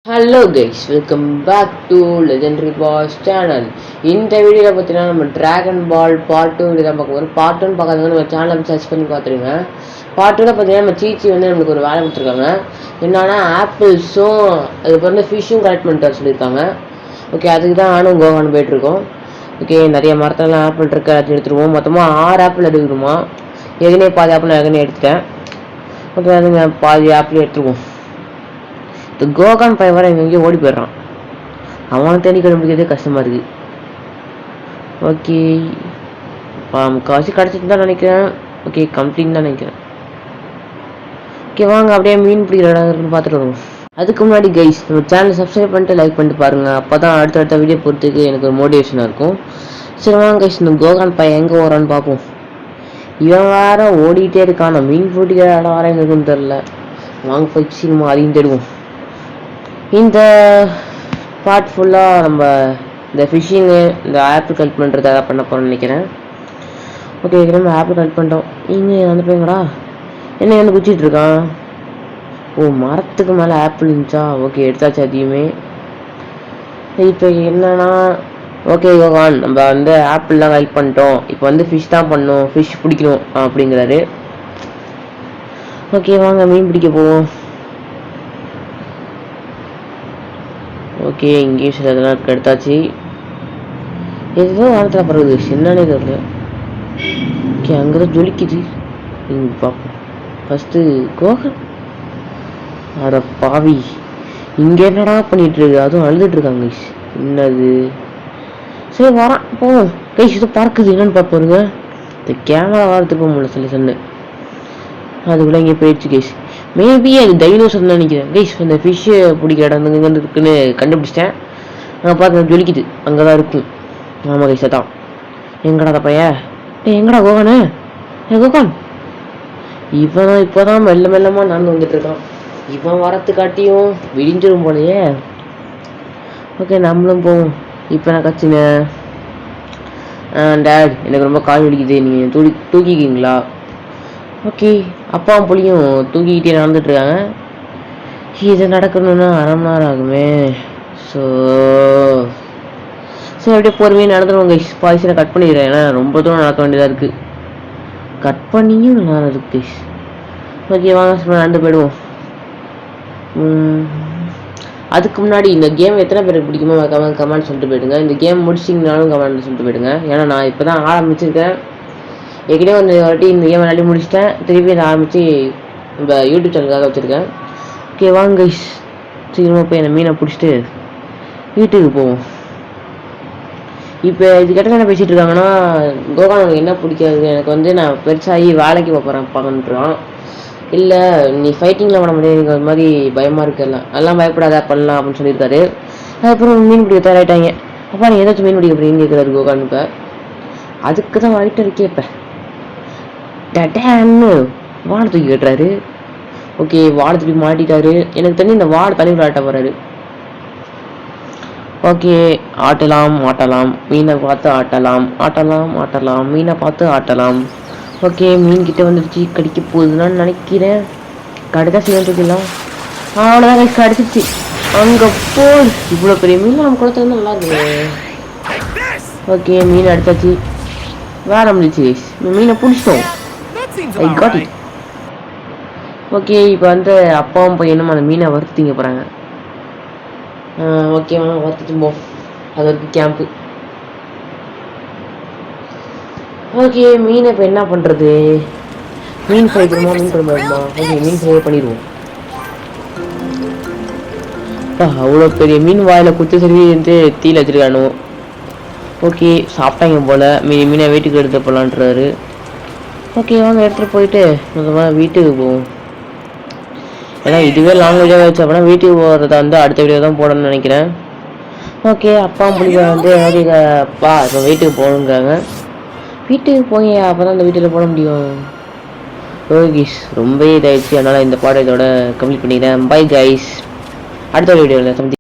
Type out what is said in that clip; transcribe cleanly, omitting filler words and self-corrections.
Hello guys, welcome back to Legendary Boss channel. இந்த வீடியோவில் பார்த்தீங்கன்னா நம்ம ட்ராகன் பால் பார்ட் 2 வீடியோ தான் பார்க்க போகிறோம். பார்ட் 1 பார்க்காதவங்க நம்ம சேனலை சர்ச் பண்ணி பார்த்துருங்க. பார்ட் 2ல் பார்த்தீங்கன்னா நம்ம சீச்சி வந்து நம்மளுக்கு ஒரு வேலை கொடுத்துருக்காங்க. என்னன்னா ஆப்பிள்ஸும் அதுக்கு வந்து ஃபிஷ்ஷும் கலெக்ட் பண்ணிட்டு வர சொல்லியிருக்காங்க. ஓகே, அதுக்கு தான் நானும் கோவான்னு போயிட்டுருக்கோம். ஓகே, நிறைய மரத்தெல்லாம் ஆப்பிள் இருக்கு, அது எடுத்துருவோம். மொத்தமாக 6 ஆப்பிள் எடுக்கணுமா. ஏற்கனவே பாதி ஆப்பிள் நான் ஏற்கனவே எடுத்துட்டேன். ஓகே, அதுங்க பாதி ஆப்பிள் எடுத்துருவோம். இந்த கோகான் பையன் வர எங்கேயும் ஓடி போயிடுறான். அவனை தேடி கண்டுபிடிக்கிறதே கஷ்டமாக இருக்குது. ஓகே, முக்கால்வாசி கிடச்சிட்டு தான் நினைக்கிறேன். ஓகே, கம்ப்ளீட் தான் நினைக்கிறேன். ஓகே, வாங்க அப்படியே மீன் பிடிக்கிற இடம் இருக்குன்னு பார்த்துட்டு வருவோம். அதுக்கு முன்னாடி கைஸ், நம்ம சேனலை சப்ஸ்கிரைப் பண்ணிட்டு லைக் பண்ணிட்டு பாருங்கள். அப்போ தான் அடுத்தடுத்த வீடியோ பொறுத்துக்கு எனக்கு ஒரு மோட்டிவேஷனாக இருக்கும். சரி வாங்க கைஸ், இந்த கோகான் பையன் எங்கே ஓரான்னு பார்ப்போம். இவன் வேற ஓடிக்கிட்டே இருக்கான். மீன் பிடிக்கிற இடம் வேற எங்க இருக்குன்னு தெரில. வாங்க போய் சீக்கிரமாக அதையும் தேடுவோம். இந்த பார்ட் ஃபுல்லாக நம்ம இந்த ஃபிஷ்ஷிங்கு, இந்த ஆப்பிள் கலெக்ட் பண்ணுறதாக பண்ண போகிறோம்னு நினைக்கிறேன். ஓகே, நம்ம ஆப்பிள் கலெக்ட் பண்ணிட்டோம். இங்கே வந்து போய்ங்கடா, என்ன வந்து குச்சிட்டு இருக்கான்? ஓ, மரத்துக்கு மேலே ஆப்பிள் இருந்துச்சா? ஓகே, எடுத்தாச்சு அதையுமே. இப்போ என்னன்னா, ஓகே யோகான், நம்ம வந்து ஆப்பிள்லாம் கலெக்ட் பண்ணிட்டோம். இப்போ வந்து ஃபிஷ் தான் பண்ணோம், ஃபிஷ் பிடிக்கணும் அப்படிங்கிறாரு. ஓகே, வாங்க மீன் பிடிக்க போவோம். ஓகே, இங்கேயும் சில இதெல்லாம் எடுத்தாச்சு. ஏதோ வானத்தில் பறகுது, என்னன்னே தெரியல. ஓகே, அங்கே தான் ஜொலிக்குது. இங்கே பார்ப்போம். ஃபஸ்ட்டு கோகன். அட பாவி, இங்கே என்னடா பண்ணிட்டு இருக்கு? அதுவும் அழுதுட்டு இருக்காங்க. என்னது? சரி வரான், போவோம். கைஸ் இது பார்க்குது, என்னன்னு பார்ப்போருங்க. இந்த கேமரா வாரத்துக்கு போக முடியல சொல்லி சொன்னேன். அதுக்குள்ள இங்கே போயிடுச்சு கைஸ். மேபி அது டைனோசர் தான் நினைக்கிறேன் கைஸ். அந்த ஃபிஷ்ஷு பிடிக்கிற இடம் வந்து இருக்குன்னு கண்டுபிடிச்சிட்டேன். அங்கே பார்த்து ஜொலிக்குது, அங்கே தான் இருக்கும். ஆமாம் கைஸ், தான். எங்கடா பையன்? எங்கடா கோகானு? கோகான் இவன் தான் இப்போ தான் மெல்ல மெல்லமாக நடந்து வந்துட்டு இருக்கான். இவன் வரத்துக்காட்டியும் விடிஞ்சிரும் போலையே. ஓகே, நம்மளும் போவோம். இப்போ நான் கச்சுங்க டேட், எனக்கு ரொம்ப கால் வலிக்குது, நீங்கள் தூக்கிக்கிங்களா? ஓகே, அப்பாவும் புள்ளியும் தூக்கிக்கிட்டே நடந்துட்டு இருக்காங்க. இது நடக்கணும்னா 1/2 மணி நேரம் ஆகுமே. ஸோ சரி, அப்படியே பொறுமையாக நடந்துடுவோம் கைஸ். பாய்ஸில் கட் பண்ணிடுறேன், ஏன்னா ரொம்ப தூரம் நடக்க வேண்டியதாக இருக்குது. கட் பண்ணியும் நல்லா இருக்கு கைஸ். ஓகே, வாங்க நடந்து போயிடுவோம். அதுக்கு முன்னாடி இந்த கேம் எத்தனை பேருக்கு பிடிக்குமோ கமெண்ட் சொல்லிட்டு போயிடுங்க. இந்த கேம் முடிச்சிங்கனாலும் கமெண்ட் சொல்லிட்டு போயிடுங்க. ஏன்னா நான் இப்போ தான் ஆரம்பிச்சிருக்கேன். ஏற்கனவே வந்து வாட்டி இந்த கேம் விளையாடி முடிச்சிட்டேன். திருப்பி அதை ஆரம்பித்து நம்ம யூடியூப் சேனலுக்காக வச்சுருக்கேன். ஓகே வாங்க கைஸ், சீக்கிரமாக போய் அந்த மீனை பிடிச்சிட்டு வீட்டுக்கு போவோம். இப்போ இது கிட்ட என்ன பேசிகிட்டு இருக்காங்கன்னா, கோகான் எனக்கு என்ன பிடிக்காது, எனக்கு வந்து நான் பெருசாகி வேலைக்கு போகிறேன் பார்க்கணுன்றான். இல்லை நீ ஃபைட்டிங்கில் பண்ண முடியாது, எனக்கு அது மாதிரி பயமாக இருக்குல்ல, அதெல்லாம் பயப்படாத பண்ணலாம் அப்படின்னு சொல்லியிருக்காரு. அதுக்கப்புறம் மீன் பிடிக்க தயாராகிட்டாங்க. அப்பா நீ ஏதாச்சும் மீன் பிடிக்க அப்படின்னு கேட்குறாரு கோகான். இப்போ அதுக்கு தான் வாங்கிட்டு இருக்கே. இப்போ டேன்னு வாழை தூக்கி கட்டுறாரு. ஓகே, வாழை தூக்கி மாட்டிட்டாரு. எனக்கு தெரிஞ்சு இந்த வாழை தண்ணி விளையாட்ட போறாரு. ஓகே, ஆட்டலாம் ஆட்டலாம், மீனை பார்த்து ஆட்டலாம் ஆட்டலாம் ஆட்டலாம், மீனை பார்த்து ஆட்டலாம். ஓகே, மீன் கிட்ட வந்துடுச்சு, கடிக்க போகுதுன்னு நினைக்கிறேன். கடைதான் சீக்கிரம் தூக்கிடலாம். அவ்வளோதான் கடிச்சிச்சு. அங்கே போ, இவ்வளோ பெரிய மீன் நம்ம குளத்துல இருந்து நல்லா இருக்கு. ஓகே, மீன் அடித்தாச்சு, வேற முடிச்சு. மீனை பிடிச்சிட்டோம். I got it. ஓகே, இப்போ வந்து அப்பாவும் பையனும் அந்த மீனை வறுத்திங்க போகிறாங்க. ஓகே வாங்க வறுத்துட்டு போவோம். அது வரைக்கும் கேம்ப்பு. ஓகே, மீனை இப்போ என்ன பண்ணுறது? மீன் ஃப்ரை பண்ணுமா, மீன் குழம்பு வருமா? ஓகே, மீன் ஃப்ரை பண்ணிடுவோம். அவ்வளோ பெரிய மீன் வாயில் குத்து சரி வந்து தீயில் வச்சுருக்கானோ. ஓகே, சாப்பிட்டாங்க போல். மீனை வீட்டுக்கு எடுத்து போகலான்றாரு. ஓகே வாங்க எடுத்துகிட்டு போயிட்டு மொத்தமாக வீட்டுக்கு போவோம். ஏன்னா இதுவே லாங்குவேஜாக வச்சு அப்படின்னா வீட்டுக்கு போகிறத வந்து அடுத்த வீடியோ தான் போடணும்னு நினைக்கிறேன். ஓகே, அப்பா பிடிக்க வந்து அப்பா இப்போ வீட்டுக்கு போகணுங்கிறாங்க. வீட்டுக்கு போங்க, அப்போ தான் அந்த வீட்டில் போட முடியும். ஓகே, ரொம்ப இதாகிடுச்சு, அதனால் இந்த பாடம் இதோட கம்ப்ளீட் பண்ணிக்கிறேன். பை கைஸ், அடுத்த வீடியோவில் சந்தி.